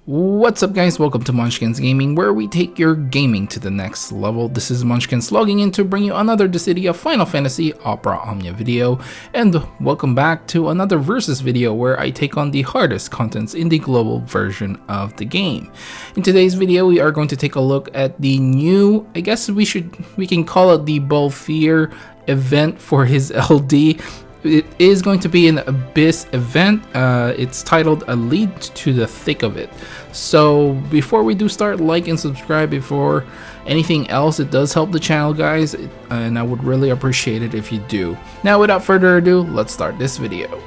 What's up guys, welcome to Monchkinz Gaming, where we take your gaming to the next level. This is Monchkinz logging in to bring you another Dissidia Final Fantasy Opera Omnia video, and welcome back to another versus video where I take on the hardest contents in the global version of the game. In today's video we are going to take a look at the new, I guess we can call it the Balthier event for his LD. It is going to be an Abyss event. It's titled A Lead to the Thick of It. So before we do start, like and subscribe before anything else. It does help the channel, guys, and I would really appreciate it if you do. Now without further ado, let's start this video.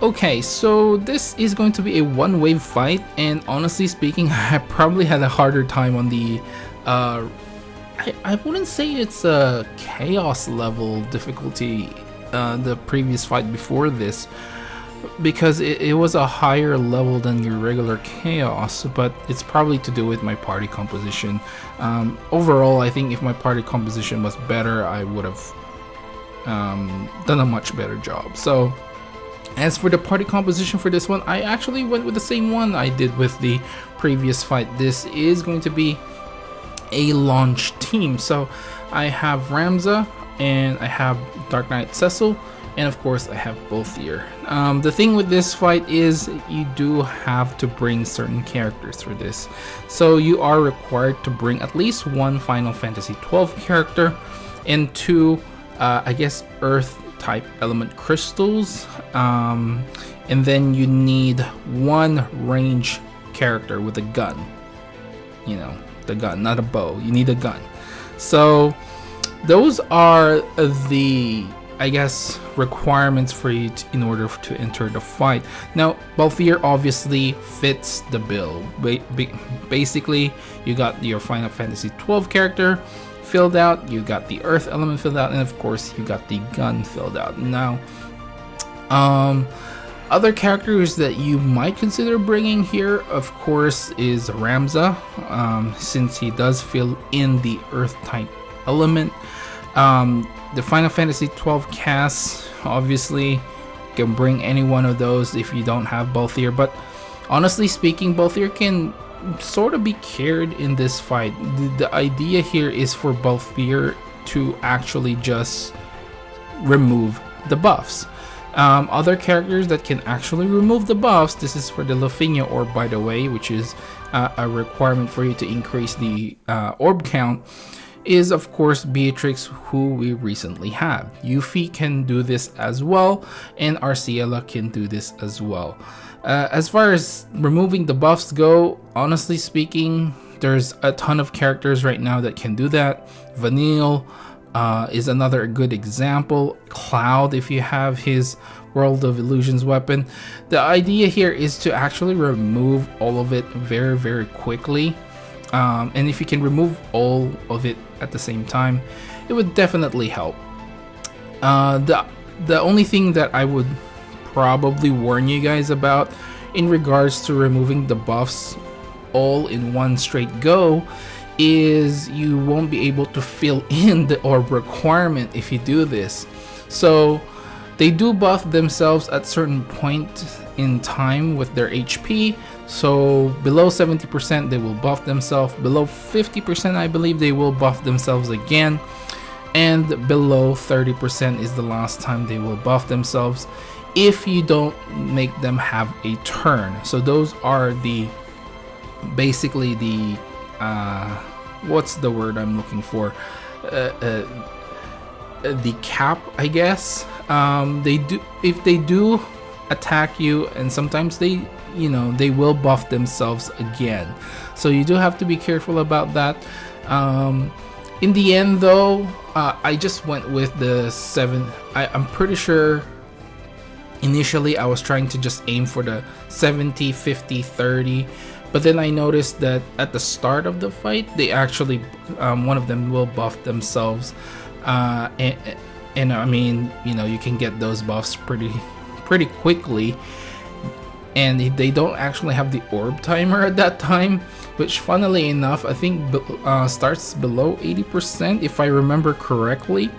Okay, so this is going to be a one-wave fight, and honestly speaking, I probably had a harder time on the I wouldn't say it's a chaos level difficulty, the previous fight before this, because it was a higher level than your regular chaos, but it's probably to do with my party composition. Overall, I think if my party composition was better, I would have done a much better job. So as for the party composition for this one, I actually went with the same one I did with the previous fight. This is going to be a launch team, so I have Ramza, and I have Dark Knight Cecil, and of course I have Balthier. The thing with this fight is you do have to bring certain characters for this, so you are required to bring at least one Final Fantasy XII character and two I guess earth type element crystals, and then you need one range character with a gun. You know, the gun, not a bow. You need a gun. So those are the, I guess, requirements for you in order to enter the fight. Now, Balthier obviously fits the bill. Basically, you got your Final Fantasy XII character filled out, you got the Earth element filled out, and of course, you got the gun filled out. Now, other characters that you might consider bringing here, of course, is Ramza, since he does fill in the Earth type element. The Final Fantasy XII cast, obviously, you can bring any one of those if you don't have Balthier, but honestly speaking, Balthier can sort of be carried in this fight. The idea here is for Balthier to actually just remove the buffs. Other characters that can actually remove the buffs, this is for the Lufenia orb, by the way, which is a requirement for you to increase the orb count, is of course Beatrix, who we recently have. Yuffie can do this as well, and Arciela can do this as well. As far as removing the buffs go, honestly speaking, there's a ton of characters right now that can do that. Vanille is another good example. Cloud, if you have his World of Illusions weapon. The idea here is to actually remove all of it very, very quickly. And if you can remove all of it at the same time, it would definitely help. The only thing that I would probably warn you guys about in regards to removing the buffs all in one straight go is you won't be able to fill in the orb requirement if you do this. So they do buff themselves at certain point in time with their HP. So below 70% they will buff themselves, below 50% I believe they will buff themselves again, and below 30% is the last time they will buff themselves if you don't make them have a turn. So those are the basically the what's the word I'm looking for, the cap, I guess. They do, if they do attack you, and sometimes they, you know, they will buff themselves again, so you do have to be careful about that. In the end though, I just went with the 7. I'm pretty sure initially I was trying to just aim for the 70 50 30, but then I noticed that at the start of the fight they actually one of them will buff themselves, and I mean, you know, you can get those buffs pretty quickly, and they don't actually have the orb timer at that time, which funnily enough I think starts below 80% if I remember correctly,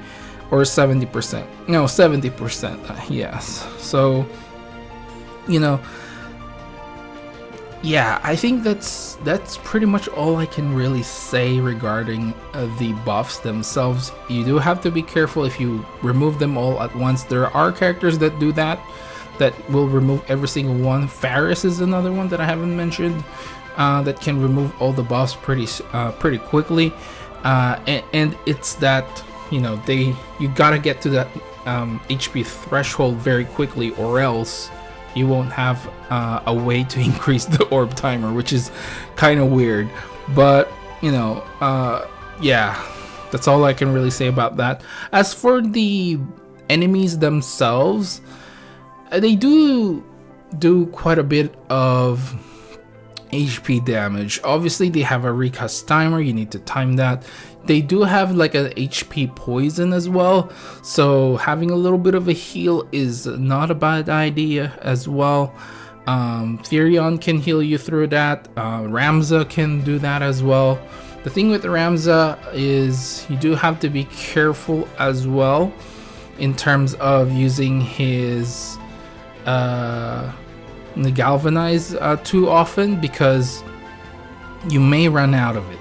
or 70%. No, 70%. Yes. So, you know, yeah, I think that's pretty much all I can really say regarding the buffs themselves. You do have to be careful if you remove them all at once. There are characters that do that, that will remove every single one. Faris is another one that I haven't mentioned, that can remove all the buffs pretty quickly, and it's that, you know, you gotta get to that HP threshold very quickly, or else you won't have a way to increase the orb timer, which is kind of weird. But you know, yeah, that's all I can really say about that. As for the enemies themselves, they do quite a bit of HP damage. Obviously they have a recast timer, you need to time that. They do have like a HP poison as well, so having a little bit of a heal is not a bad idea as well. Therion can heal you through that. Ramza can do that as well. The thing with Ramza is you do have to be careful as well in terms of using his the galvanize too often, because you may run out of it,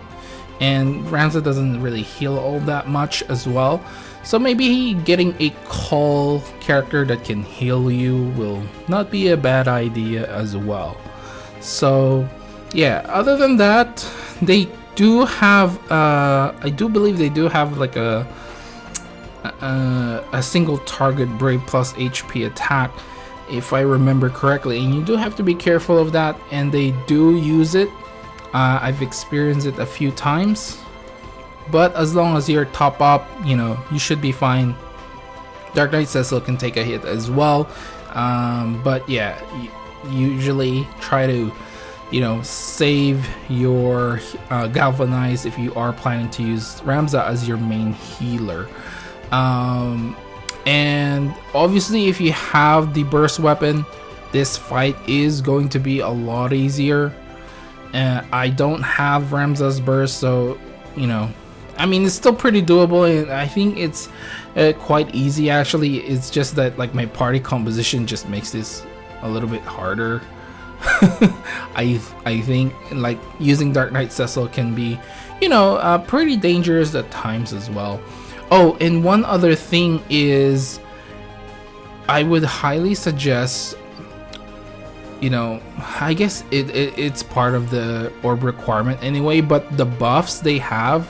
and Ramza doesn't really heal all that much as well, so maybe getting a call character that can heal you will not be a bad idea as well. So yeah, other than that, they do have I do believe they do have like a single target Brave plus HP attack, if I remember correctly, and you do have to be careful of that, and they do use it. I've experienced it a few times, but as long as you're top up, you know, you should be fine. Dark Knight Cecil can take a hit as well, but yeah, usually try to, you know, save your galvanize if you are planning to use Ramza as your main healer. And obviously if you have the burst weapon, this fight is going to be a lot easier. I don't have Ramza's burst, so you know, I mean, it's still pretty doable, and I think it's quite easy actually. It's just that like my party composition just makes this a little bit harder. I think like using Dark Knight Cecil can be, you know, pretty dangerous at times as well. Oh, and one other thing is, I would highly suggest, you know, I guess it's part of the orb requirement anyway, but the buffs they have,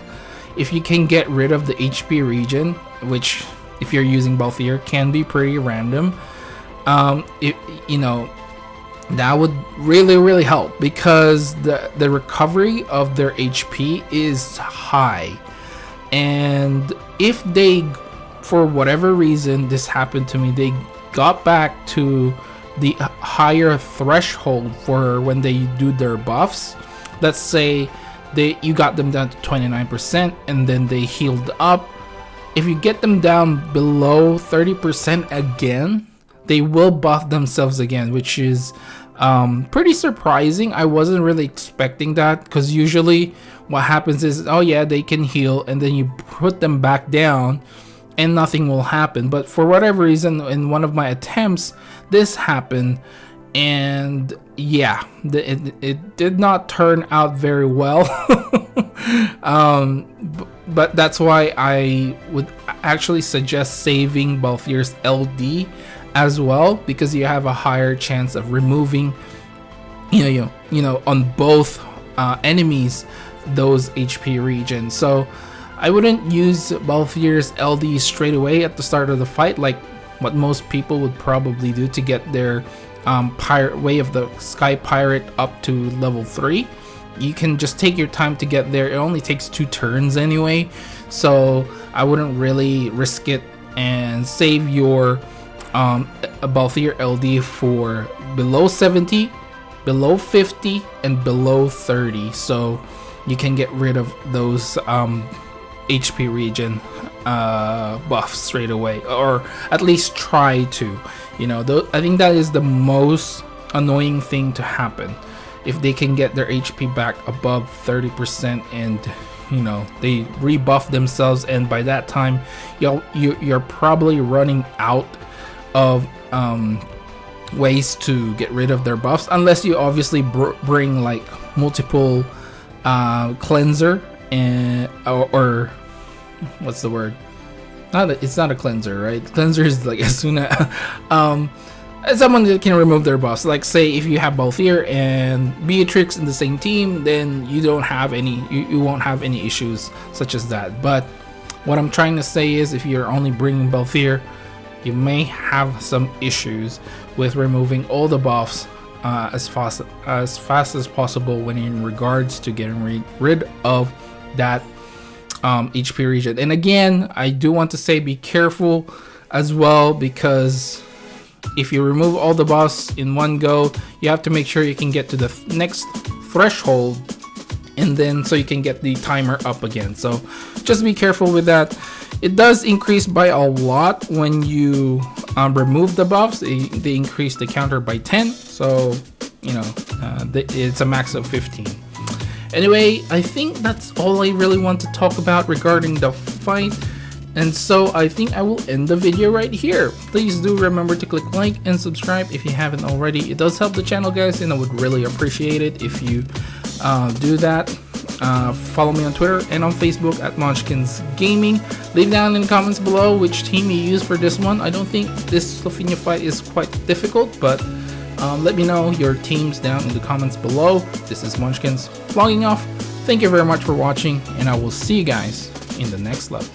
if you can get rid of the HP regen, which if you're using Balthier can be pretty random, you know, that would really help, because the recovery of their HP is high. And if they, for whatever reason, this happened to me, they got back to the higher threshold for when they do their buffs. Let's say you got them down to 29% and then they healed up. If you get them down below 30% again, they will buff themselves again, which is pretty surprising. I wasn't really expecting that, because usually what happens is, oh yeah, they can heal, and then you put them back down and nothing will happen. But for whatever reason, in one of my attempts, this happened, and yeah, it did not turn out very well. But that's why I would actually suggest saving Balthier's LD as well, because you have a higher chance of removing, you know, on both enemies, those HP regions. So I wouldn't use Balthier's LD straight away at the start of the fight, like what most people would probably do to get their pirate way of the Sky Pirate up to level 3. You can just take your time to get there. It only takes 2 turns anyway, so I wouldn't really risk it, and save your Balthier LD for below 70, below 50, and below 30, so you can get rid of those HP regen buffs straight away, or at least try to. You know, I think that is the most annoying thing to happen. If they can get their HP back above 30%, and you know, they rebuff themselves, and by that time you're probably running out of ways to get rid of their buffs, unless you obviously bring like multiple cleanser and or what's the word? It's not a cleanser, right? Cleanser is like as soon as someone that can remove their buffs. Like say if you have Balthier and Beatrix in the same team, then you don't have any, you won't have any issues such as that. But what I'm trying to say is, if you're only bringing Balthier, you may have some issues with removing all the buffs as fast as possible when in regards to getting rid of that HP region. And again, I do want to say be careful as well, because if you remove all the buffs in one go, you have to make sure you can get to the next threshold, and then so you can get the timer up again. So just be careful with that. It does increase by a lot when you remove the buffs. They increase the counter by 10, so you know it's a max of 15. Anyway, I think that's all I really want to talk about regarding the fight. And so I think I will end the video right here. Please do remember to click like and subscribe if you haven't already. It does help the channel, guys, and I would really appreciate it if you do that. Follow me on Twitter and on Facebook at Monchkinz Gaming. Leave down in the comments below which team you use for this one. I don't think this Lufenia fight is quite difficult, but let me know your teams down in the comments below. This is Monchkinz logging off. Thank you very much for watching, and I will see you guys in the next level.